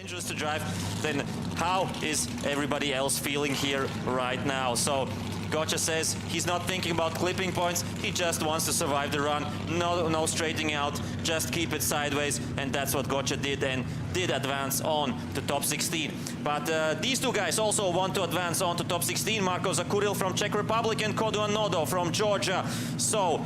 dangerous to drive, then how is everybody else feeling here right now? So Gotcha says he's not thinking about clipping points, he just wants to survive the run, no straightening out, just keep it sideways, and that's what Gotcha did and did advance on to top 16. But these two guys also want to advance on to top 16, Marko Zakouril from Czech Republic and Kodua Nodo from Georgia. So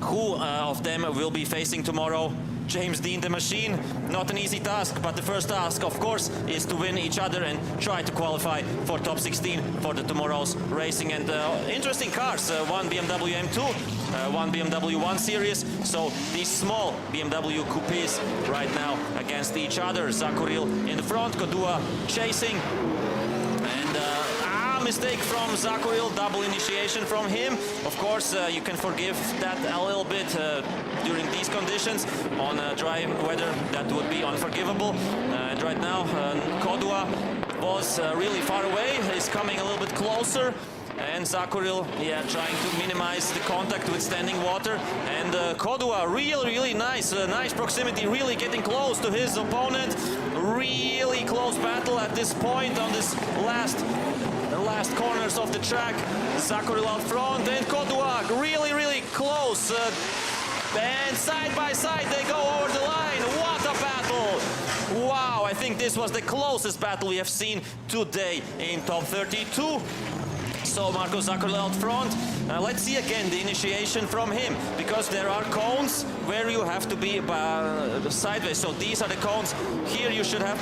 who of them will be facing tomorrow? James Dean the Machine, not an easy task, but the first task, of course, is to win each other and try to qualify for top 16 for the tomorrow's racing. And interesting cars, one BMW M2, one BMW 1 Series, so these small BMW coupes right now against each other. Zakouril in the front, Kodua chasing, and mistake from Zakouril, double initiation from him. Of course, you can forgive that a little bit during these conditions. On dry weather, that would be unforgivable. And right now, Kodua was really far away. He's coming a little bit closer. And Zakouril, yeah, trying to minimize the contact with standing water. And Kodua, really nice, nice proximity, really getting close to his opponent. Really close battle at this point on this last corners of the track. Zakouril out front and Kodua really close. And side by side they go over the line. What a battle! Wow, I think this was the closest battle we have seen today in top 32. So Marko Zakouril out front. Let's see again the initiation from him, because there are cones where you have to be sideways. So these are the cones. Here you should have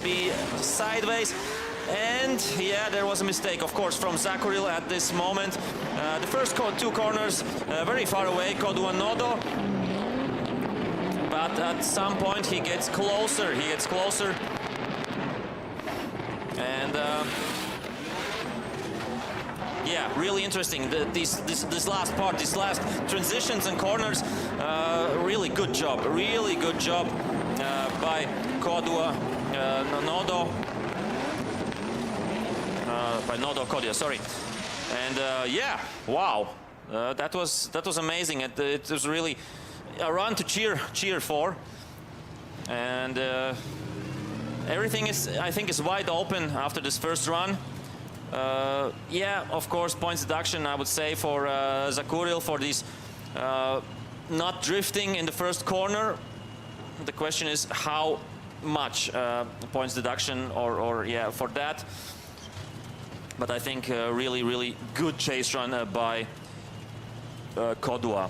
be sideways. And yeah, there was a mistake, of course, from Zakouril at this moment. The first two corners very far away, Kodua Nodo. But at some point he gets closer. And yeah, really interesting. This last part, these last transitions and corners, really good job by Kodua Nodo. By Nodo Kodua, sorry. And yeah, wow, that was amazing. It was really a run to cheer for. And everything is, I think, is wide open after this first run. Yeah, of course, points deduction, I would say, for Zakouril for these not drifting in the first corner. The question is how much points deduction or yeah, for that. But I think really good chase run by Kodua.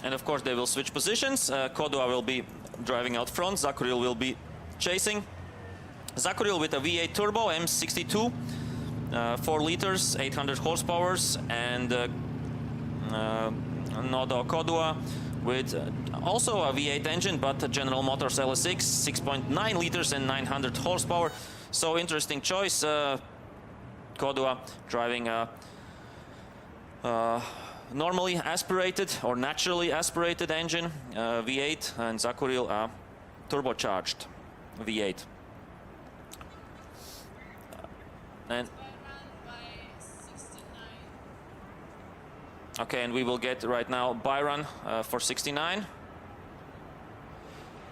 And of course they will switch positions. Kodua will be driving out front, Zakouril will be chasing. Zakouril with a V8 turbo, M62, 4 liters, 800 horsepower, and Nodo Kodua with also a V8 engine, but a General Motors LS6, 6.9 liters and 900 horsepower. So interesting choice. Kodua driving a normally aspirated or naturally aspirated engine, V8, and Zakouril a turbocharged V8. And okay, and we will get right now Byron for 69.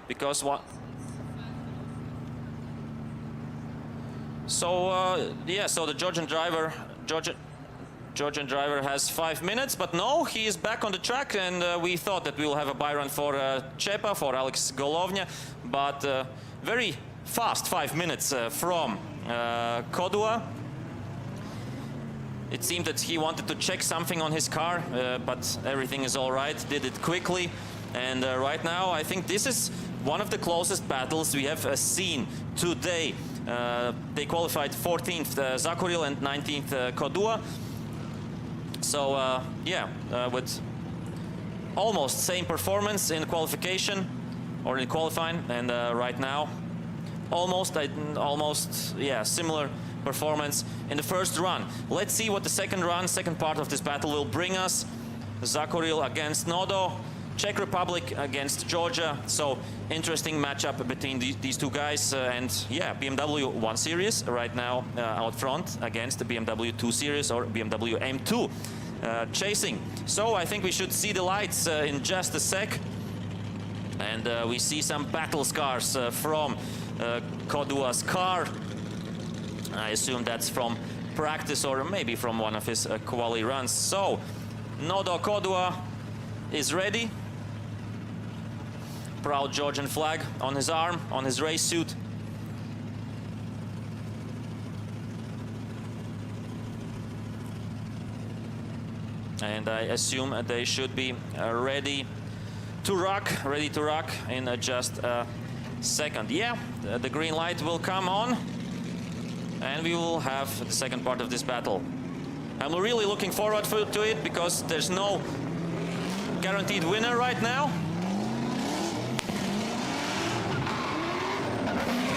Because what? So yeah, so the Georgian driver has 5 minutes, but no, he is back on the track, and we thought that we will have a Byron for Chepa, for Alex Golovnia, but very fast 5 minutes from Kodua. It seemed that he wanted to check something on his car, but everything is all right, did it quickly. And right now, I think this is one of the closest battles we have seen today. They qualified 14th Zakouril and 19th Kodua. So yeah, with almost same performance in qualification or in qualifying, and right now almost yeah, similar performance in the first run. Let's see what the second part of this battle will bring us. Zakouril against Nodo, Czech Republic against Georgia. So interesting matchup between these two guys. And yeah, BMW 1 Series right now out front against the BMW 2 Series or BMW M2 chasing. So I think we should see the lights in just a sec. And we see some battle scars from Kodua's car. I assume that's from practice or maybe from one of his quali runs. So Nodo Kodua is ready. Proud Georgian flag on his arm, on his race suit. And I assume they should be ready to rock in just a second. Yeah, the green light will come on and we will have the second part of this battle. And we're really looking forward to it because there's no guaranteed winner right now.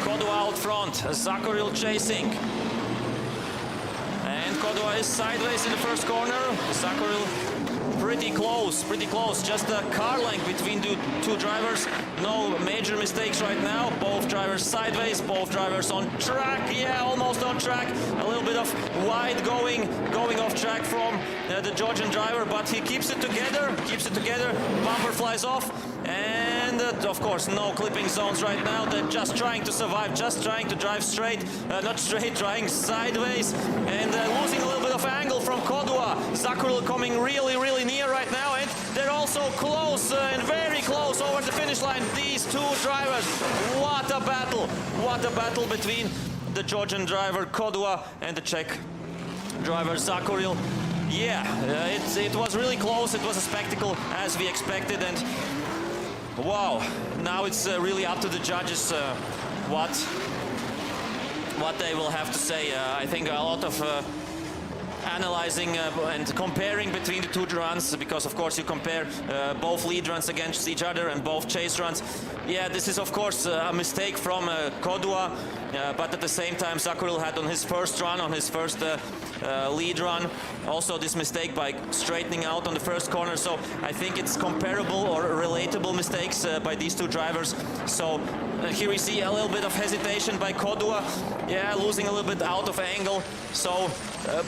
Kodua out front, Zakouril chasing. And Kodua is sideways in the first corner. Zakouril pretty close, just a car length between the two drivers. No major mistakes right now. Both drivers sideways, both drivers on track. Yeah, almost on track. A little bit of wide going off track from the Georgian driver, but he keeps it together, Bumper flies off. And of course, no clipping zones right now. They're just trying to survive, just trying to drive straight, not straight, trying sideways, and losing a little bit of angle from Kodua. Zakouril coming really near right now, and they're also close and very close over the finish line. These two drivers, what a battle between the Georgian driver Kodua and the Czech driver Zakouril. Yeah, it was really close. It was a spectacle as we expected, and wow, now it's really up to the judges what they will have to say. I think a lot of analyzing and comparing between the two runs, because of course you compare both lead runs against each other and both chase runs. Yeah, this is of course a mistake from Kodua, but at the same time Zakouril had on his first run, on his first lead run, also this mistake by straightening out on the first corner. So I think it's comparable or relatable mistakes by these two drivers. So here we see a little bit of hesitation by Kodua, yeah, losing a little bit out of angle. So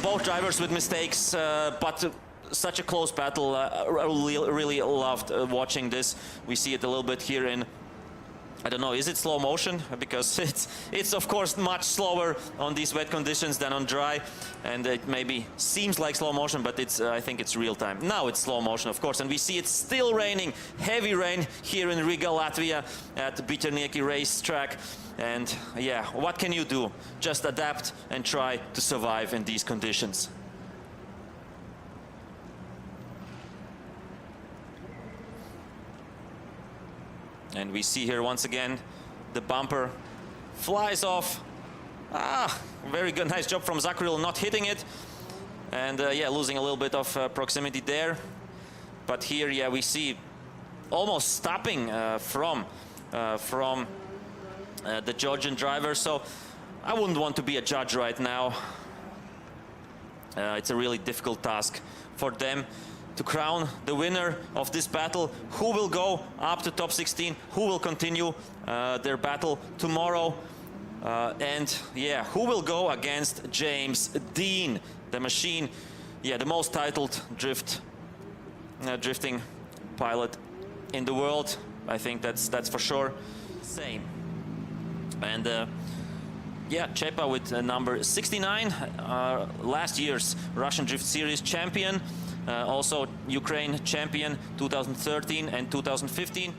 both drivers with mistakes, but such a close battle. I really loved watching this. We see it a little bit here in, I don't know, is it slow motion? Because it's of course much slower on these wet conditions than on dry, and it maybe seems like slow motion, but it's I think it's real time. Now it's slow motion, of course, and we see it's still raining, heavy rain here in Riga, Latvia, at the Biturnieki racetrack. And yeah, what can you do? Just adapt and try to survive in these conditions. And we see here once again, the bumper flies off. Very good, nice job from Zakouril not hitting it. And yeah, losing a little bit of proximity there. But here, yeah, we see almost stopping from the Georgian driver. So I wouldn't want to be a judge right now. It's a really difficult task for them to crown the winner of this battle. Who will go up to top 16? Who will continue their battle tomorrow? And yeah, who will go against James Dean, the machine? Yeah, the most titled drifting pilot in the world. I think that's for sure. Same. And yeah, Chepa with number 69, last year's Russian Drift Series champion. Also Ukraine champion 2013 and 2015.